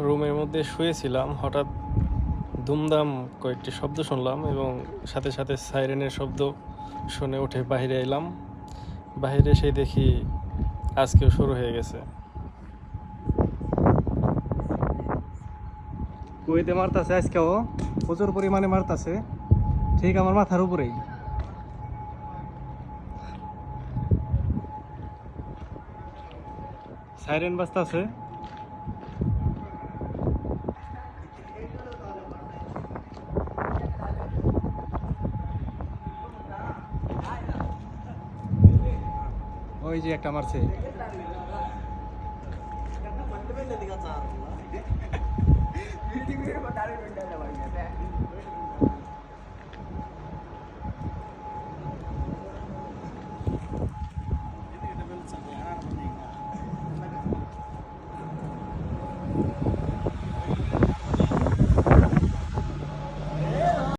রুমের মধ্যে শুয়েছিলাম, হঠাৎ দুমদাম কয়েকটি শব্দ শুনলাম এবং সাথে সাথে সাইরেনের শব্দ শুনে উঠে বাইরে এলাম। বাইরে এসে দেখি আজকেও শুরু হয়ে গেছে। কুয়েতে মারতাছে আজকেও, প্রচুর পরিমাণে মারতাছে, ঠিক আমার মাথার উপরেই। সাইরেন বাজতাছে। ওই যে একটা মারছে।